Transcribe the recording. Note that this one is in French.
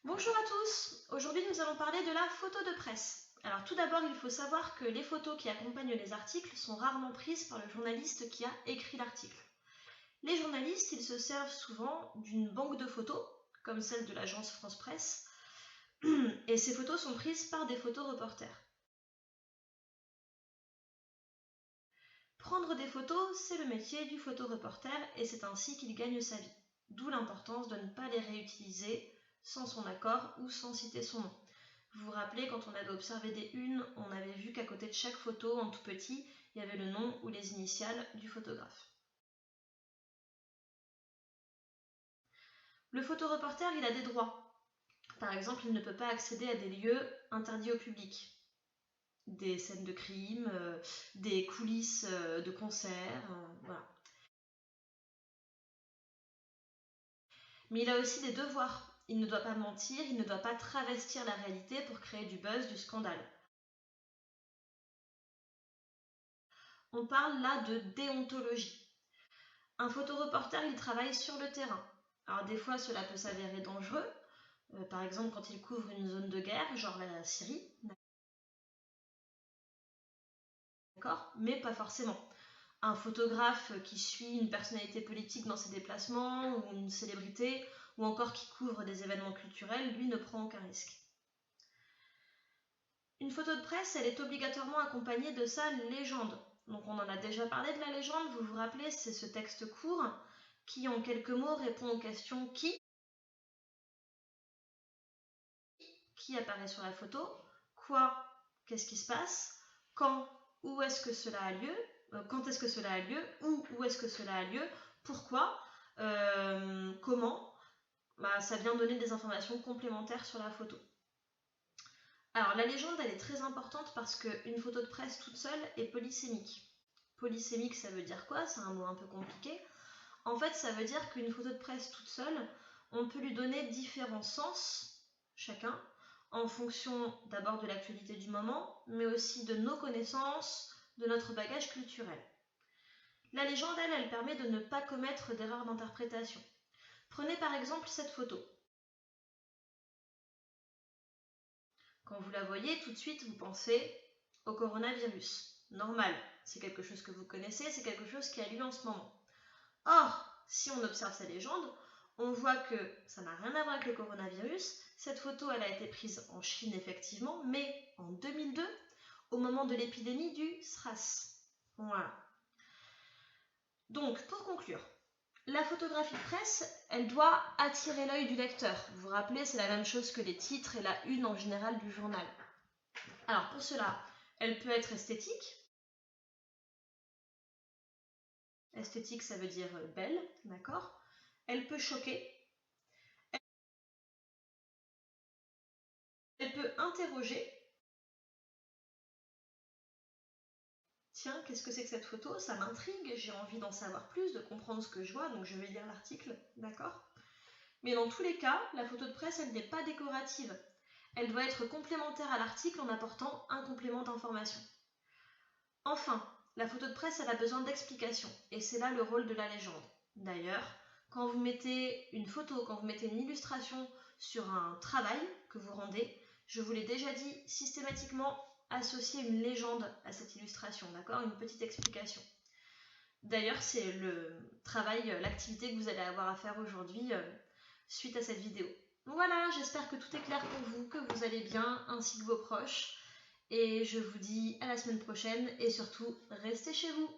Bonjour à tous, aujourd'hui nous allons parler de la photo de presse. Alors tout d'abord il faut savoir que les photos qui accompagnent les articles sont rarement prises par le journaliste qui a écrit l'article. Les journalistes ils se servent souvent d'une banque de photos, comme celle de l'agence France Presse, et ces photos sont prises par des photoreporters. Prendre des photos, c'est le métier du photoreporter et c'est ainsi qu'il gagne sa vie. D'où l'importance de ne pas les réutiliser sans son accord ou sans citer son nom. Vous vous rappelez, quand on avait observé des unes, on avait vu qu'à côté de chaque photo, en tout petit, il y avait le nom ou les initiales du photographe. Le photoreporter, il a des droits. Par exemple, il ne peut pas accéder à des lieux interdits au public. Des scènes de crime, des coulisses de concerts, voilà. Mais il a aussi des devoirs. Il ne doit pas mentir, il ne doit pas travestir la réalité pour créer du buzz, du scandale. On parle là de déontologie. Un photoreporter, il travaille sur le terrain. Alors des fois, cela peut s'avérer dangereux, par exemple quand il couvre une zone de guerre, genre la Syrie, d'accord, mais pas forcément. Un photographe qui suit une personnalité politique dans ses déplacements, ou une célébrité, ou encore qui couvre des événements culturels, lui ne prend aucun risque. Une photo de presse, elle est obligatoirement accompagnée de sa légende. Donc on en a déjà parlé de la légende, vous vous rappelez, c'est ce texte court qui en quelques mots répond aux questions qui apparaît sur la photo, quoi, qu'est-ce qui se passe, quand, où est-ce que cela a lieu, quand est-ce que cela a lieu, où est-ce que cela a lieu, pourquoi, comment, ça vient donner des informations complémentaires sur la photo. Alors la légende, elle est très importante parce qu'une photo de presse toute seule est polysémique. Polysémique, ça veut dire quoi? C'est un mot un peu compliqué. En fait, ça veut dire qu'une photo de presse toute seule, on peut lui donner différents sens, chacun, en fonction d'abord de l'actualité du moment, mais aussi de nos connaissances, de notre bagage culturel. La légende, elle permet de ne pas commettre d'erreurs d'interprétation. Prenez par exemple cette photo. Quand vous la voyez, tout de suite, vous pensez au coronavirus. Normal, c'est quelque chose que vous connaissez, c'est quelque chose qui a lieu en ce moment. Or, si on observe sa légende, on voit que ça n'a rien à voir avec le coronavirus. Cette photo, elle a été prise en Chine, effectivement, mais en 2002, au moment de l'épidémie du SRAS. Voilà. Donc, pour conclure, la photographie de presse, elle doit attirer l'œil du lecteur. Vous vous rappelez, c'est la même chose que les titres et la une en général du journal. Alors, pour cela, elle peut être esthétique. Esthétique, ça veut dire belle, d'accord? Elle peut choquer. Elle peut interroger. Tiens, qu'est-ce que c'est que cette photo? Ça m'intrigue, j'ai envie d'en savoir plus, de comprendre ce que je vois, donc je vais lire l'article, d'accord? Mais dans tous les cas, la photo de presse, elle n'est pas décorative. Elle doit être complémentaire à l'article en apportant un complément d'information. Enfin, la photo de presse, elle a besoin d'explication, et c'est là le rôle de la légende. D'ailleurs, quand vous mettez une photo, quand vous mettez une illustration sur un travail que vous rendez, je vous l'ai déjà dit, systématiquement, associer une légende à cette illustration, d'accord? Une petite explication. D'ailleurs, c'est le travail, l'activité que vous allez avoir à faire aujourd'hui suite à cette vidéo. Donc voilà, j'espère que tout est clair pour vous, que vous allez bien, ainsi que vos proches. Et je vous dis à la semaine prochaine et surtout, restez chez vous.